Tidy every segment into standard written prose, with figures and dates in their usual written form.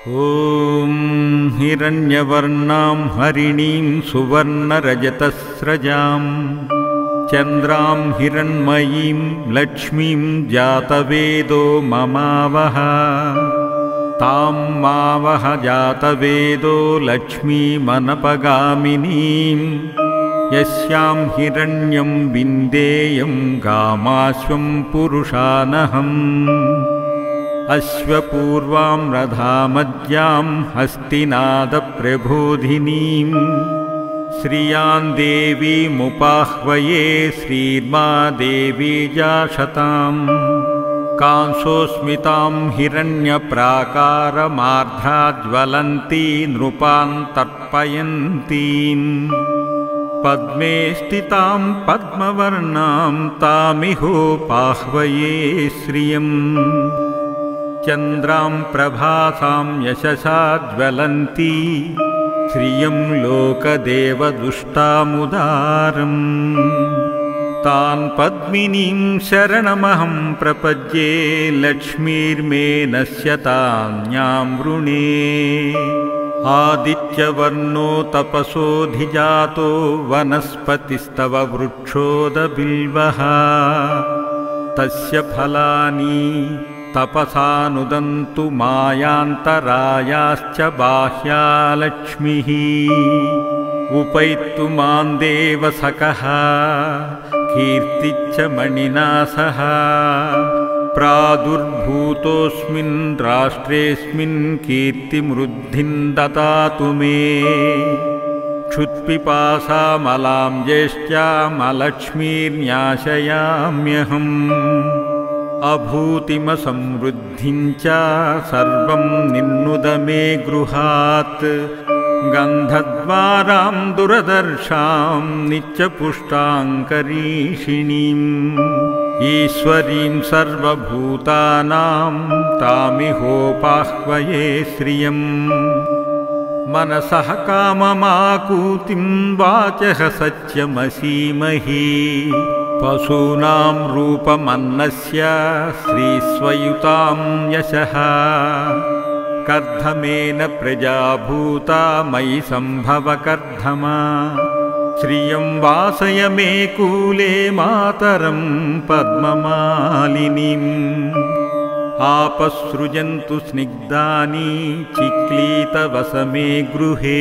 ॐ हिरण्यवर्णां हरिणीं सुवर्णरजतस्रजां चन्द्रां हिरण्मयीं लक्ष्मीं जातवेदो ममावह तां मावह जातवेदो लक्ष्मीमनपगामिनीं यस्यां हिरण्यं विन्देयं गामाश्वं पुरुषानहम् अश्वपूर्वां रथामद्यां हस्तिनादप्रबोधिनीं श्रियां देवीमुपाह्वये श्रीर्मा देवी जाशतां कांसोऽस्मितां हिरण्यप्राकारमार्ध्राज्वलन्ती नृपां तर्पयन्तीं पद्मे स्थितां पद्मवर्णां तामिहोपाह्वये श्रियम् चन्द्रां प्रभासां यशसा ज्वलन्ती श्रियं लोकदेवदुष्टामुदारम् तान् पद्मिनीं शरणमहं प्रपद्ये लक्ष्मीर्मे नश्यतान्यां वृणे आदित्यवर्णो तपसोऽधिजातो वनस्पतिस्तव वृक्षोदबिल्वः तस्य फलानि तपसानुदन्तु मायान्तरायाश्च बाह्या लक्ष्मीः उपैतु मां देवसखः कीर्तिच्च मणिना सह प्रादुर्भूतोऽस्मिन् राष्ट्रेऽस्मिन् कीर्तिमृद्धिं ददातु मे क्षुत्पिपासामलां ज्येष्ठ्यामलक्ष्मीर्न्याशयाम्यहम् अभूतिमसमृद्धिं च सर्वं निन्नुद मे गृहात् गन्धद्वारां दुरदर्शां नित्यपुष्टाङ्करीषिणीम् ईश्वरीं सर्वभूतानां तामिहोपाह्वये श्रियम् मनसः काममाकूतिं वाचः सत्यमसीमहि पशूनां रूपमन्नस्य श्रीस्वयुतां यशः कर्धमेन प्रजाभूता मयि सम्भव कर्धमा श्रियं वासय मे कूले मातरं पद्ममालिनीम् आपसृजन्तु स्निग्धानि चिक्लीतवसमे गृहे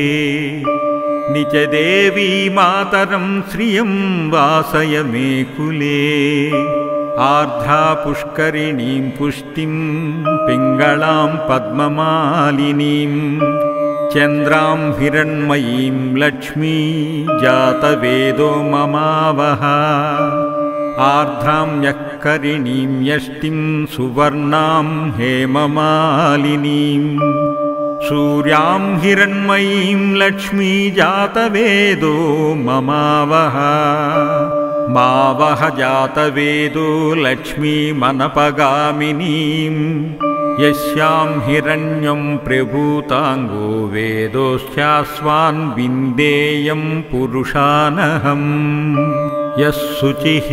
निच देवी मातरं श्रियं वासय मे कुले आर्द्रा पुष्करिणीं पुष्टिं पिङ्गलां पद्ममालिनीं चन्द्रां हिरण्मयीं लक्ष्मी जातवेदो ममावह आर्द्रां यःकरिणीं यष्टिं सुवर्णां हेममालिनीं सूर्यां हिरण्मयीं लक्ष्मी जातवेदो ममावह मावह जातवेदो लक्ष्मीमनपगामिनीं यस्यां हिरण्यं प्रभूताङ्गो वेदोऽस्यास्वान् विन्देयं पुरुषानहम् यः शुचिः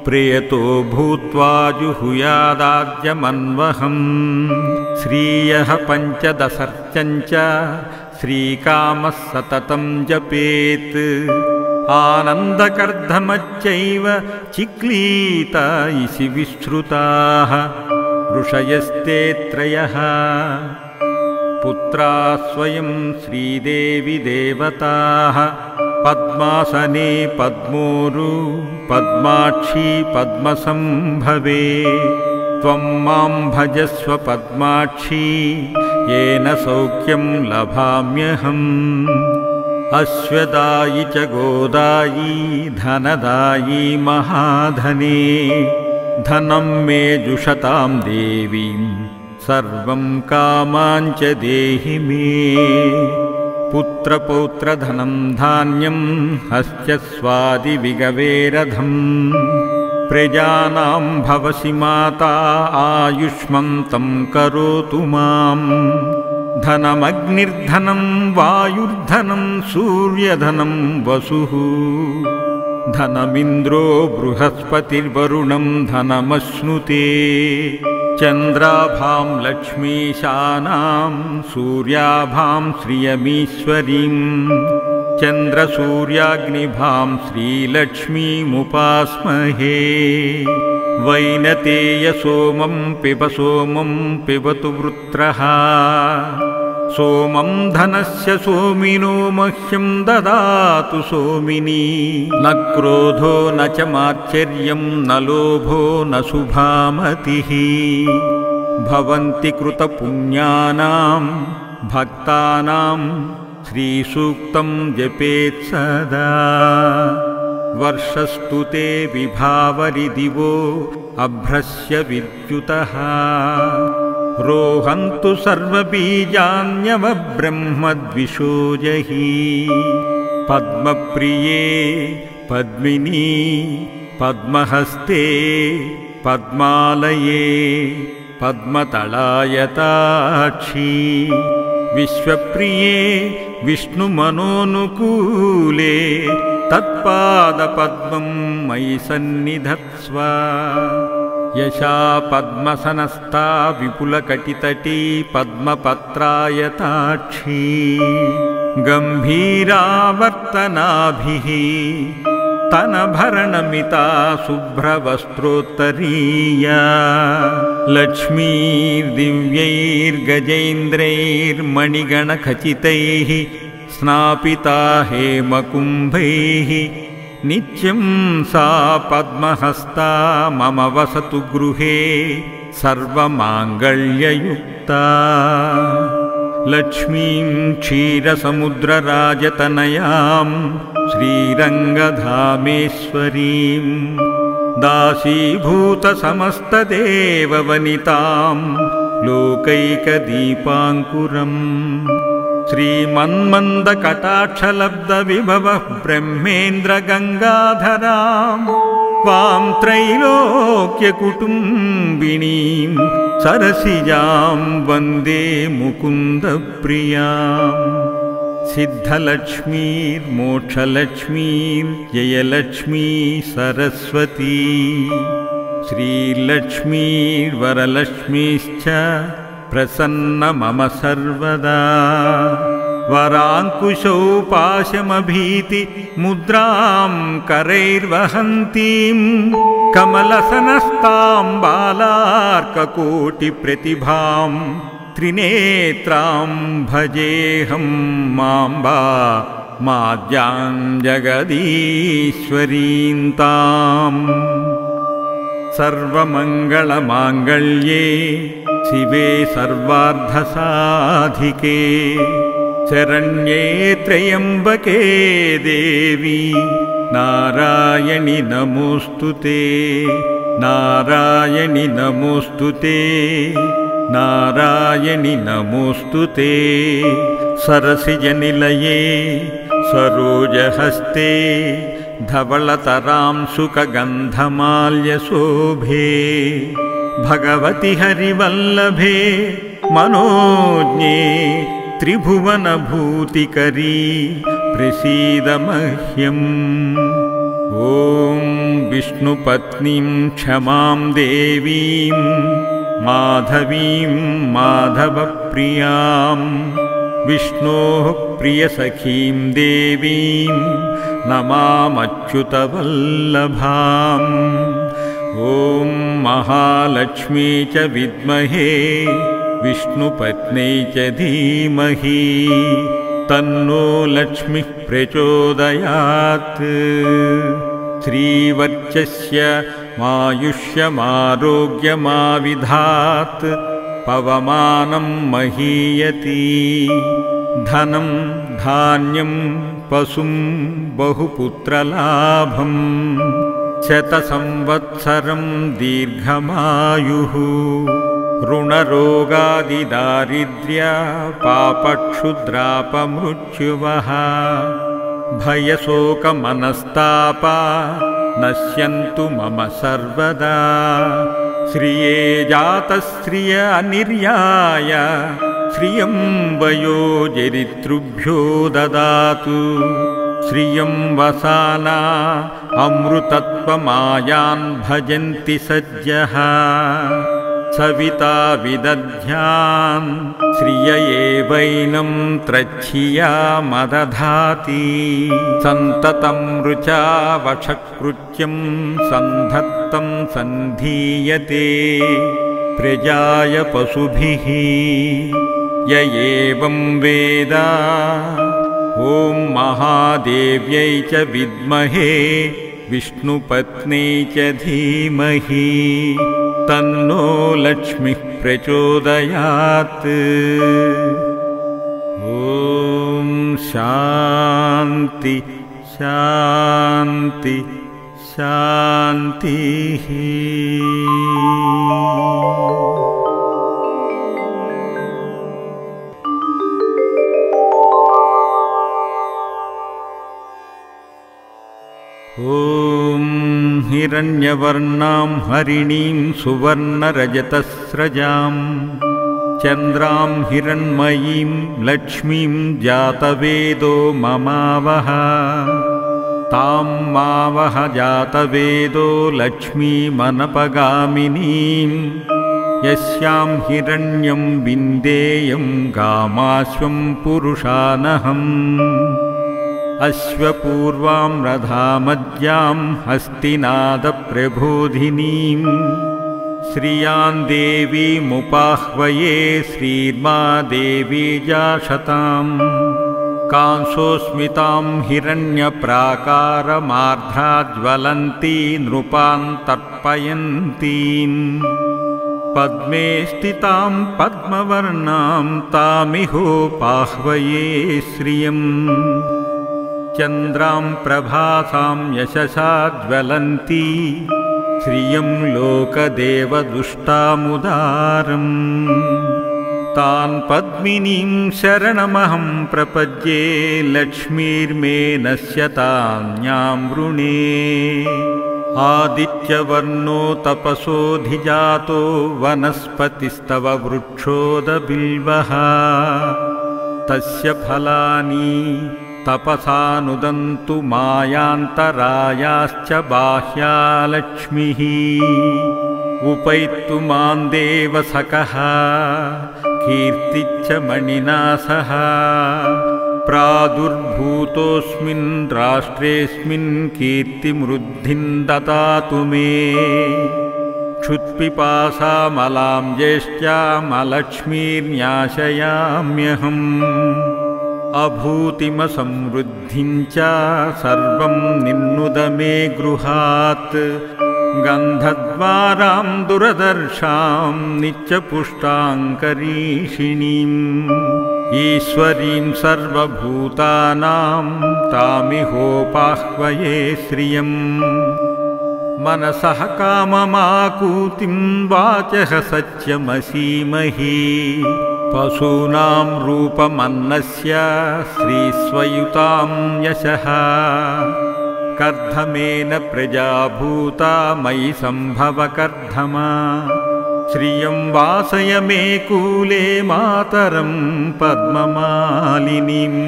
प्रियतो भूत्वा जुहुयादाद्यमन्वहम् श्रियः पञ्चदशर्चञ्च श्रीकामः सततं जपेत् आनन्दकर्धमच्चैव चिक्लीत इषि विश्रुताः ऋषयस्ते त्रयः पुत्रा स्वयं श्रीदेवी देवताः पद्मासने पद्मोरु पद्माक्षी पद्मसंभवे त्वं मां भजस्व पद्माक्षी येन सौख्यं लभाम्यहम् अश्वदायि च गोदायि धनदायि महाधने धनं मे जुषतां देवीं सर्वं कामाञ्च देहि मे पुत्रपौत्रधनं धान्यं हस्त्यस्वादिविगवेरधम् प्रजानां भवसि माता आयुष्मन्तं करोतु माम् धनमग्निर्धनं वायुर्धनं सूर्यधनं वसुः धनमिन्द्रो बृहस्पतिर्वरुणं धनमश्नुते चन्द्राभां लक्ष्मीशानां सूर्याभां श्रियमीश्वरीं चन्द्रसूर्याग्निभां श्रीलक्ष्मीमुपास्महे वैनतेयसोमं पिबतु वृत्रः सोमं धनस्य सोमिनो मह्यं ददातु सोमिनी न क्रोधो न च मात्सर्यं न लोभो न शुभामतिः भवन्ति कृतपुण्यानां भक्तानां श्रीसूक्तं जपेत् सदा वर्षस्तु ते विभावरिदिवो अभ्रस्य विद्युतः रोहन्तु सर्वबीजान्यवब्रह्मद्विषोजहि पद्मप्रिये पद्मिनी पद्महस्ते पद्मालये पद्मतलायताक्षी विश्वप्रिये विष्णुमनोनुकूले तत्पादपद्मं मयि सन्निधत्स्व यशा पद्मसनस्था विपुलकटितटी पद्मपत्रायताक्षी गम्भीरावर्तनाभिः स्तनभरणमिता शुभ्रवस्त्रोत्तरीया लक्ष्मीर्दिव्यैर्गजेन्द्रैर्मणिगणखचितैः स्नापिता हेमकुम्भैः नित्यं सा पद्महस्ता मम वसतु गृहे सर्वमाङ्गल्ययुक्ता लक्ष्मीं क्षीरसमुद्रराजतनयां श्रीरङ्गधामेश्वरीं दासीभूतसमस्तदेववनितां लोकैकदीपाङ्कुरम् श्रीमन्मन्दकटाक्षलब्धविभवः ब्रह्मेन्द्रगङ्गाधरां त्वां त्रैलोक्यकुटुम्बिनीं सरसिजां वन्दे मुकुन्दप्रियाम् सिद्धलक्ष्मीर्मोक्षलक्ष्मीर्जयलक्ष्मी सरस्वती श्रीलक्ष्मीर्वरलक्ष्मीश्च प्रसन्न मम सर्वदा वराङ्कुशौ पाशमभीति मुद्रां करैर्वहन्तीं कमलसनस्तां बालार्ककोटिप्रतिभां त्रिनेत्रां भजेऽहं माम्बा माद्यां जगदीश्वरीं ताम् सर्वमङ्गलमाङ्गल्ये शिवे सर्वार्धसाधिके शरण्ये त्र्यम्बके देवी नारायणि नमोऽस्तुते नारायणि नमोऽस्तुते नारायणि नमोऽस्तुते सरसिजनिलये सरोजहस्ते धवलतरां सुखगन्धमाल्यशोभे भगवति हरिवल्लभे मनोज्ञे त्रिभुवनभूतिकरी प्रसीद मह्यम् ॐ विष्णुपत्नीं क्षमां देवीं माधवीं माधवप्रियां विष्णोः प्रियसखीं देवीं नमामच्युतवल्लभाम् ॐ महालक्ष्मी च विद्महे विष्णुपत्न्यै च धीमहि तन्नो लक्ष्मीः प्रचोदयात् श्रीवर्चस्य मायुष्यमारोग्यमाविधात् पवमानं महीयति धनं धान्यं पशुं बहुपुत्रलाभं शतसंवत्सरं दीर्घमायुः ऋणरोगादिदारिद्र्य पापक्षुद्रापमृत्युवः भयशोकमनस्तापा नश्यन्तु मम सर्वदा श्रिये जातश्रिय अनिर्याय श्रियं वयोजरितृभ्यो ददातु श्रियं वसाना अमृतत्वमायान् भजन्ति सज्जः सविता विदध्यान् श्रिय एवैनं त्रच्छियामदधाति सन्ततं ऋचा वशकृत्यं सन्धत्तं सन्धीयते प्रजाय पशुभिः य एवं वेद ॐ महादेव्यै च विद्महे विष्णुपत्न्यै च धीमहि तन्नो लक्ष्मीः प्रचोदयात्। ॐ शान्ति शान्ति शान्तिः। ॐ हिरण्यवर्णां हरिणीं सुवर्णरजतस्रजां चन्द्रां हिरण्मयीं लक्ष्मीं जातवेदो ममावह तां मावह जातवेदो लक्ष्मीमनपगामिनीं यस्यां हिरण्यं विन्देयं गामाश्वं पुरुषानहम् अश्वपूर्वां रथामद्यां हस्तिनादप्रबोधिनीं श्रियां देवीमुपाह्वये श्रीर्मा देवी जाशतां कांसोऽस्मितां हिरण्यप्राकारमार्ध्राज्वलन्ती नृपान् तर्पयन्तीं पद्मे स्थितां पद्मवर्णां तामिहोपाह्वये श्रियम् चन्द्रां प्रभासां यशसा ज्वलन्ती श्रियं लोकदेवदुष्टामुदारम् तान् पद्मिनीं शरणमहं प्रपद्ये लक्ष्मीर्मे नश्यताम्यां वृणे आदित्यवर्णो तपसोऽधिजातो वनस्पतिस्तव वृक्षोदबिल्वः तस्य फलानि तपसा नुदन्तु मायान्तरायाश्च बाह्या लक्ष्मीः उपैतु मां देवसखः कीर्तिच्च मणिना सह प्रादुर्भूतोऽस्मिन् राष्ट्रेऽस्मिन् कीर्तिमृद्धिं ददातु मे क्षुत्पिपासामलां ज्येष्ठ्यामलक्ष्मीर्न्याशयाम्यहम् अभूतिमसमृद्धिं च सर्वं निन्नुद मे गृहात् गन्धद्वारां दुरदर्शां नित्यपुष्टाङ्करीषिणीम् ईश्वरीं सर्वभूतानां तामिहोपाह्वये श्रियम् मनसः काममाकूतिं वाचः सत्यमसीमहि पशूनां रूपमन्नस्य श्रीस्वयुतां यशः कर्धमेन प्रजाभूता मयि सम्भव कर्धमा श्रियं वासय मे कूले मातरं पद्ममालिनीम्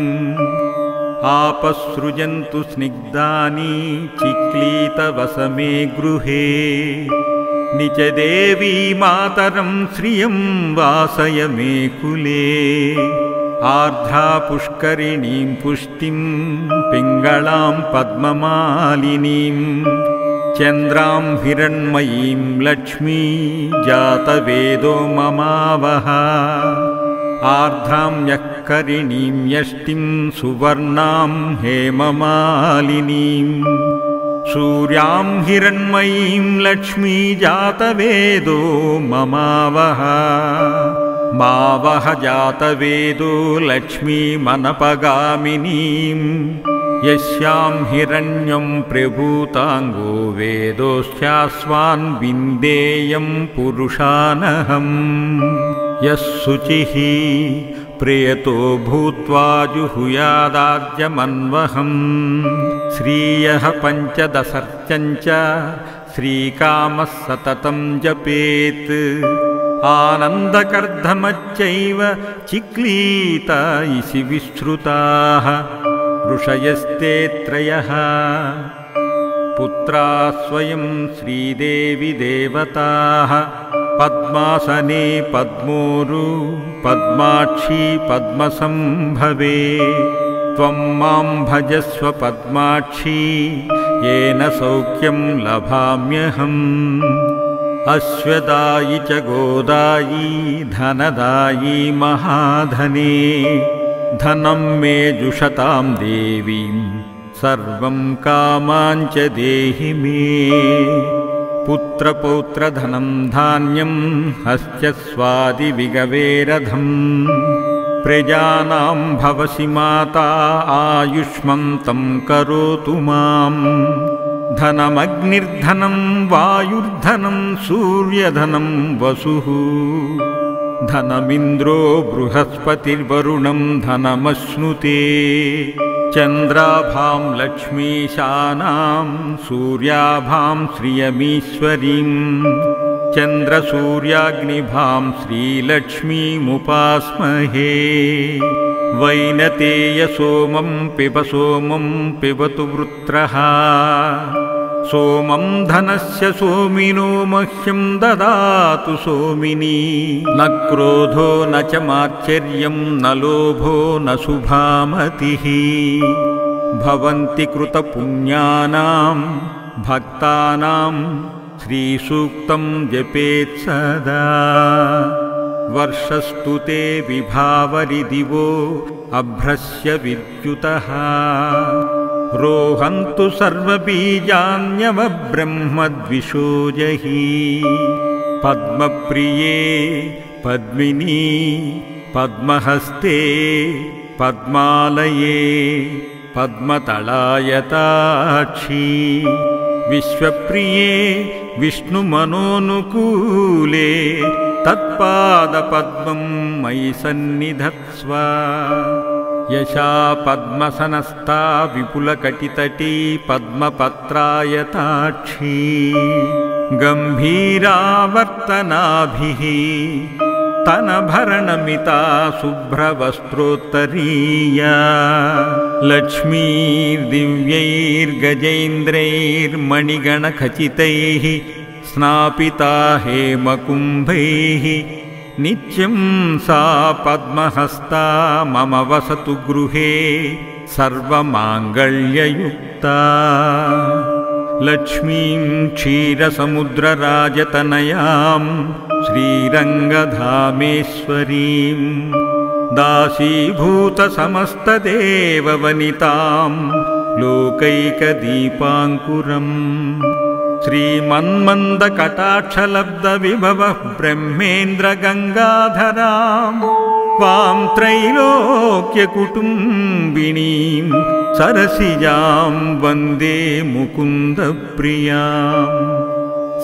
आपसृजन्तु स्निग्धानि चिक्लीतवसमे गृहे निज देवी मातरं श्रियं वासय मे कुले आर्द्रा पुष्करिणीं पुष्टिं पिङ्गलां पद्ममालिनीं चन्द्रां हिरण्मयीं लक्ष्मी जातवेदो ममावह आर्द्रां यःकरिणीं यष्टिं सुवर्णां हेममालिनीं सूर्यां हिरण्मयीं लक्ष्मी जातवेदो ममावह मावह जातवेदो लक्ष्मीमनपगामिनीं यस्यां हिरण्यं प्रभूताङ्गो वेदोऽस्यास्वान् विन्देयं पुरुषानहम् यः शुचिः प्रियतो भूत्वा जुहुयादाद्यमन्वहम् श्रियः पञ्चदशर्चञ्च श्रीकामः सततं जपेत् आनन्दकर्धमच्चैव चिक्लीत इषि विश्रुताः ऋषयस्ते त्रयः पुत्रा स्वयं श्रीदेवी देवताः पद्मासने पद्मोरु पद्माक्षी पद्मसंभवे त्वं मां भजस्व पद्माक्षी येन सौख्यं लभाम्यहम् अश्वदायि च गोदायि धनदायि महाधने धनं मे जुषतां देवीं सर्वं कामाञ्च देहि मे पुत्रपौत्रधनं धान्यं हस्त्यस्वादिविगवेरधम् प्रजानां भवसि माता आयुष्मन्तं करोतु माम् धनमग्निर्धनं वायुर्धनं सूर्यधनं वसुः धनमिन्द्रो बृहस्पतिर्वरुणं धनमश्नुते चन्द्राभां लक्ष्मीशानां सूर्याभां श्रियमीश्वरीं चन्द्रसूर्याग्निभां श्रीलक्ष्मीमुपास्महे वैनतेयसोमं पिबतु वृत्रः सोमं धनस्य सोमिनो मह्यं ददातु सोमिनी न क्रोधो न च मात्सर्यं न लोभो न शुभामतिः भवन्ति कृतपुण्यानां भक्तानां श्रीसूक्तं जपेत् सदा वर्षस्तु ते विभावरिदिवो अभ्रस्य विद्युतः रोहन्तु सर्वबीजान्यवब्रह्मद्विषोजहि पद्मप्रिये पद्मिनी पद्महस्ते पद्मालये पद्मतलायताक्षी विश्वप्रिये विष्णुमनोनुकूले तत्पादपद्मं मयि सन्निधत्स्व यशा पद्मसनस्ता विपुलकटितटी पद्मपत्रायताक्षी गम्भीरावर्तनाभिः तनभरणमिता शुभ्रवस्त्रोत्तरीया लक्ष्मीर्दिव्यैर्गजेन्द्रैर्मणिगणखचितैः स्नापिता हेमकुम्भैः नित्यं सा पद्महस्ता मम वसतु गृहे सर्वमाङ्गल्ययुक्ता लक्ष्मीं क्षीरसमुद्रराजतनयां श्रीरङ्गधामेश्वरीं दासीभूतसमस्तदेववनितां लोकैकदीपाङ्कुरम् श्रीमन्मन्दकटाक्षलब्धविभवः ब्रह्मेन्द्रगङ्गाधरां वां त्रैलोक्यकुटुम्बिनीं सरसिजां वन्दे मुकुन्दप्रियाम्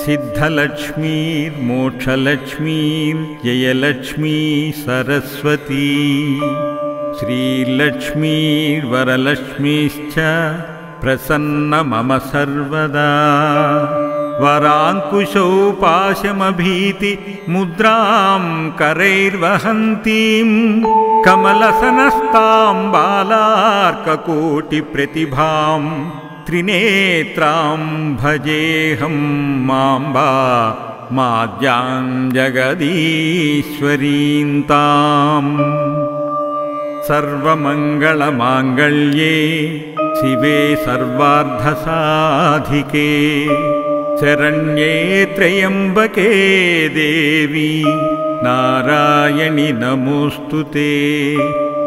सिद्धलक्ष्मीर्मोक्षलक्ष्मीर्जयलक्ष्मी सरस्वती श्रीलक्ष्मीर्वरलक्ष्मीश्च प्रसन्न मम सर्वदा वराङ्कुशौ पाशमभीति मुद्रां करैर्वहन्तीं कमलसनस्तां बालार्ककोटिप्रतिभां त्रिनेत्रां भजेऽहं माम्बा माद्यां जगदीश्वरीं ताम् सर्वमङ्गलमाङ्गल्ये शिवे सर्वार्धसाधिके शरण्ये त्र्यम्बके देवी नारायणि नमोऽस्तुते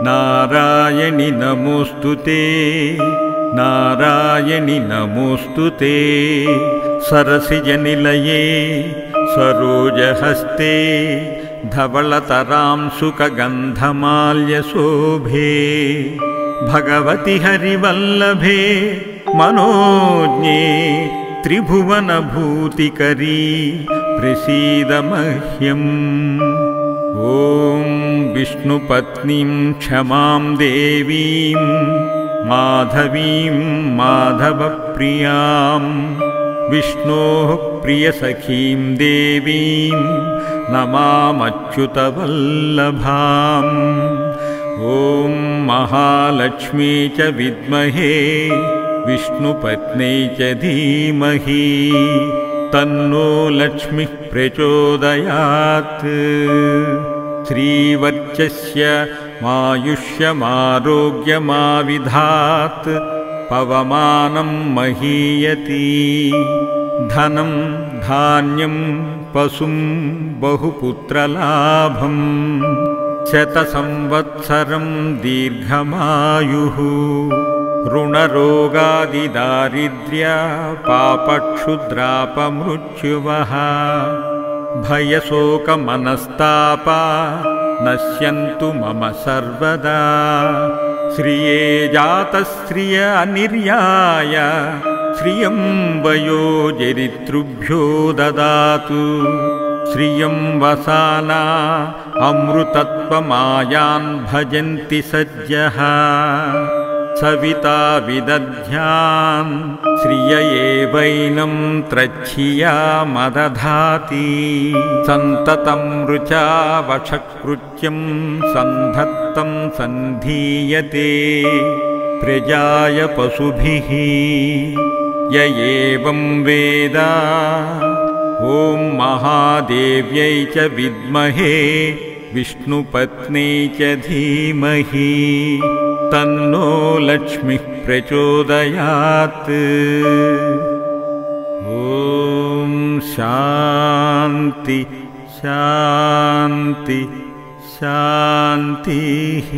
नारायणि नमोऽस्तुते नारायणि नमोऽस्तुते सरसिजनिलये सरोजहस्ते धवलतरां सुखगन्धमाल्यशोभे भगवति हरिवल्लभे मनोज्ञे त्रिभुवनभूतिकरी प्रसीद मह्यम् ॐ विष्णुपत्नीं क्षमां देवीं माधवीं माधवप्रियां विष्णोः प्रियसखीं देवीं नमामच्युतवल्लभाम् ॐ महालक्ष्मी च विद्महे विष्णुपत्न्यै च धीमहि तन्नो लक्ष्मीः प्रचोदयात्। श्रीवर्चस्य मायुष्यमारोग्यमाविधात् पवमानं महीयति। धनं धान्यं पशुं बहुपुत्रलाभं शतसंवत्सरं दीर्घमायुः। ऋणरोगादिदारिद्र्य पापक्षुद्रापमृत्युवः भयशोकमनस्तापा नश्यन्तु मम सर्वदा। श्रिये जातश्रिय अनिर्याय श्रियं वयोजरितृभ्यो ददातु। श्रियं वसाना अमृतत्वमायान् भजन्ति सज्जः सविता विदध्यान् श्रिय एवैनं त्रच्छियामदधाति। सन्ततं ऋचा वशकृत्यं सन्धत्तं सन्धीयते प्रजाय पशुभिः। य एवं वेद ॐ महादेव्यै च विद्महे विष्णुपत्न्यै च धीमहि तन्नो लक्ष्मीः प्रचोदयात्। ॐ शान्ति शान्ति शान्तिः।